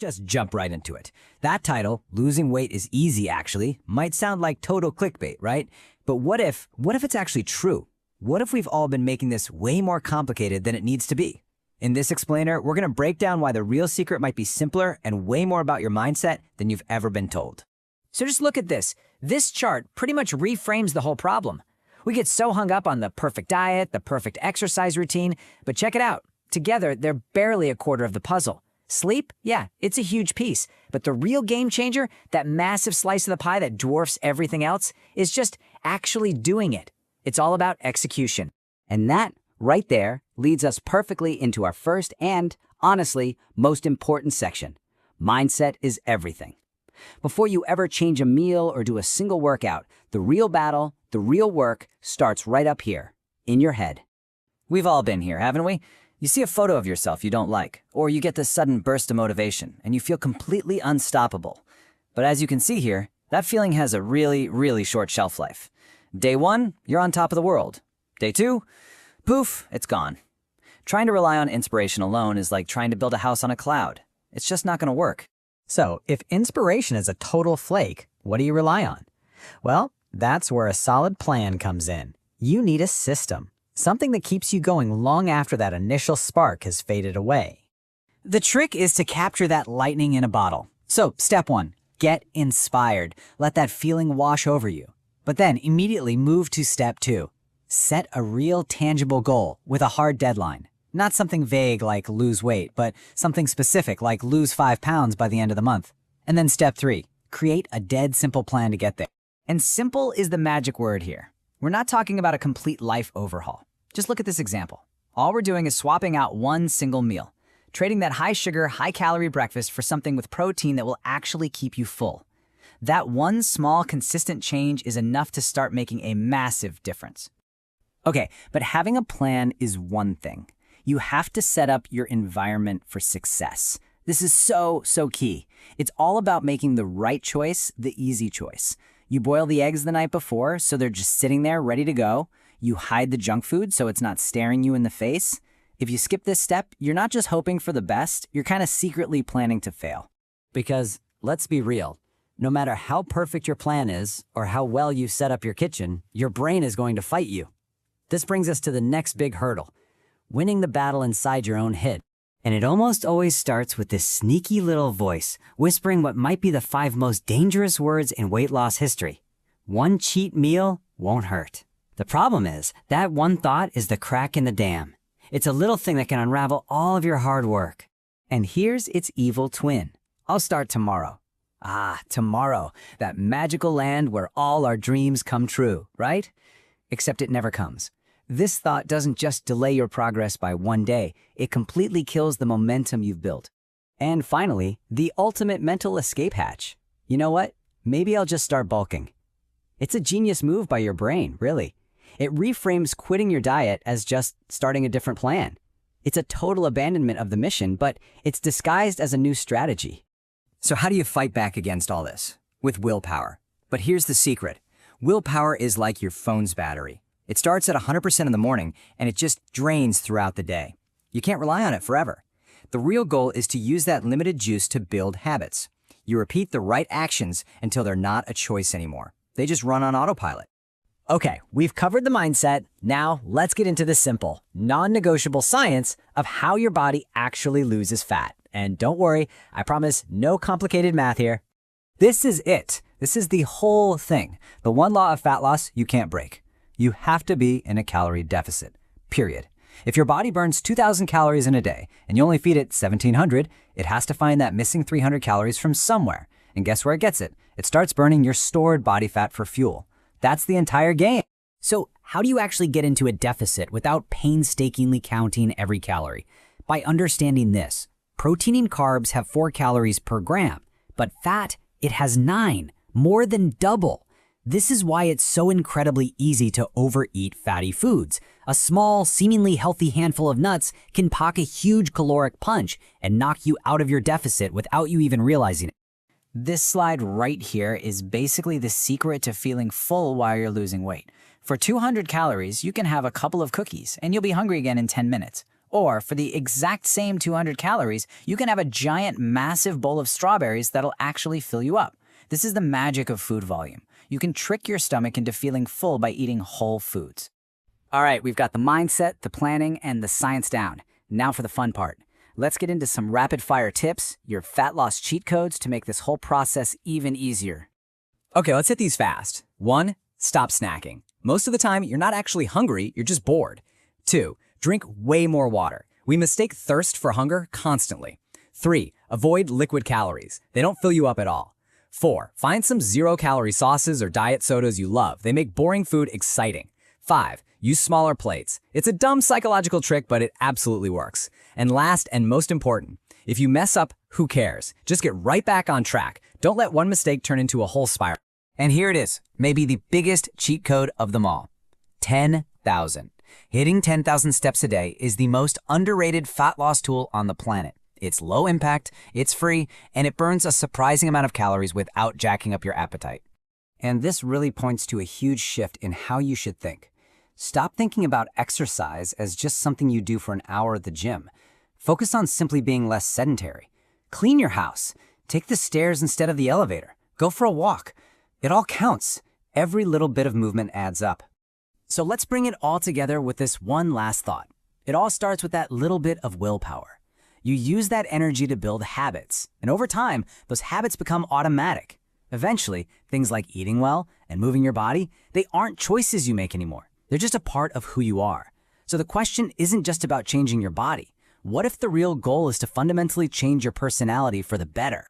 just jump right into it. That title, Losing Weight is Easy actually, might sound like total clickbait, right? But what if it's actually true? What if we've all been making this way more complicated than it needs to be? In this explainer, we're gonna break down why the real secret might be simpler and way more about your mindset than you've ever been told. So just look at this. This chart pretty much reframes the whole problem. We get so hung up on the perfect diet, the perfect exercise routine, but check it out. Together, they're barely a quarter of the puzzle. Sleep? Yeah, it's a huge piece. But the real game changer, that massive slice of the pie that dwarfs everything else, is just actually doing it. It's all about execution. And that, right there, leads us perfectly into our first and, honestly, most important section. Mindset is everything. Before you ever change a meal or do a single workout, the real battle, the real work, starts right up here, in your head. We've all been here, haven't we? You see a photo of yourself you don't like, or you get this sudden burst of motivation, and you feel completely unstoppable. But as you can see here, that feeling has a really, really short shelf life. Day 1, you're on top of the world. Day 2, poof, it's gone. Trying to rely on inspiration alone is like trying to build a house on a cloud. It's just not gonna work. So, if inspiration is a total flake, what do you rely on? Well, that's where a solid plan comes in. You need a system, something that keeps you going long after that initial spark has faded away. The trick is to capture that lightning in a bottle. So, step 1, get inspired. Let that feeling wash over you. But then immediately move to step 2. Set a real tangible goal with a hard deadline. Not something vague like lose weight, but something specific like lose 5 pounds by the end of the month. And then step 3, create a dead simple plan to get there. And simple is the magic word here. We're not talking about a complete life overhaul. Just look at this example. All we're doing is swapping out one single meal, trading that high sugar, high calorie breakfast for something with protein that will actually keep you full. That one small, consistent change is enough to start making a massive difference. Okay, but having a plan is one thing. You have to set up your environment for success. This is so key. It's all about making the right choice the easy choice. You boil the eggs the night before so they're just sitting there ready to go. You hide the junk food so it's not staring you in the face. If you skip this step, you're not just hoping for the best, you're kind of secretly planning to fail. Because, let's be real, no matter how perfect your plan is or how well you set up your kitchen, your brain is going to fight you. This brings us to the next big hurdle, winning the battle inside your own head. And it almost always starts with this sneaky little voice, whispering what might be the 5 most dangerous words in weight loss history. One cheat meal won't hurt. The problem is, that one thought is the crack in the dam. It's a little thing that can unravel all of your hard work. And here's its evil twin. I'll start tomorrow. Tomorrow, that magical land where all our dreams come true, right? Except it never comes. This thought doesn't just delay your progress by one day, it completely kills the momentum you've built. And finally, the ultimate mental escape hatch. You know what? Maybe I'll just start bulking. It's a genius move by your brain, really. It reframes quitting your diet as just starting a different plan. It's a total abandonment of the mission, but it's disguised as a new strategy. So how do you fight back against all this? With willpower. But here's the secret. Willpower is like your phone's battery. It starts at 100% in the morning, and it just drains throughout the day. You can't rely on it forever. The real goal is to use that limited juice to build habits. You repeat the right actions until they're not a choice anymore. They just run on autopilot. Okay, we've covered the mindset. Now let's get into the simple, non-negotiable science of how your body actually loses fat. And don't worry, I promise no complicated math here. This is it. This is the whole thing. The one law of fat loss you can't break. You have to be in a calorie deficit, period. If your body burns 2,000 calories in a day and you only feed it 1,700, it has to find that missing 300 calories from somewhere. And guess where it gets it? It starts burning your stored body fat for fuel. That's the entire game. So how do you actually get into a deficit without painstakingly counting every calorie? By understanding this, protein and carbs have 4 calories per gram, but fat, it has 9, more than double. This is why it's so incredibly easy to overeat fatty foods. A small, seemingly healthy handful of nuts can pack a huge caloric punch and knock you out of your deficit without you even realizing it. This slide right here is basically the secret to feeling full while you're losing weight. For 200 calories, you can have a couple of cookies and you'll be hungry again in 10 minutes. Or for the exact same 200 calories, you can have a giant, massive bowl of strawberries that'll actually fill you up. This is the magic of food volume. You can trick your stomach into feeling full by eating whole foods. All right, we've got the mindset, the planning, and the science down. Now for the fun part. Let's get into some rapid-fire tips, your fat loss cheat codes to make this whole process even easier. Okay, let's hit these fast. 1. Stop snacking. Most of the time, you're not actually hungry, you're just bored. 2. Drink way more water. We mistake thirst for hunger constantly. 3. Avoid liquid calories. They don't fill you up at all. 4. Find some zero-calorie sauces or diet sodas you love. They make boring food exciting. 5. Use smaller plates. It's a dumb psychological trick, but it absolutely works. And last and most important, if you mess up, who cares? Just get right back on track. Don't let one mistake turn into a whole spiral. And here it is, maybe the biggest cheat code of them all. 10,000. Hitting 10,000 steps a day is the most underrated fat loss tool on the planet. It's low impact, it's free, and it burns a surprising amount of calories without jacking up your appetite. And this really points to a huge shift in how you should think. Stop thinking about exercise as just something you do for an hour at the gym. Focus on simply being less sedentary. Clean your house. Take the stairs instead of the elevator. Go for a walk. It all counts. Every little bit of movement adds up. So let's bring it all together with this one last thought. It all starts with that little bit of willpower. You use that energy to build habits, and over time, those habits become automatic. Eventually, things like eating well and moving your body, they aren't choices you make anymore. They're just a part of who you are. So the question isn't just about changing your body. What if the real goal is to fundamentally change your personality for the better?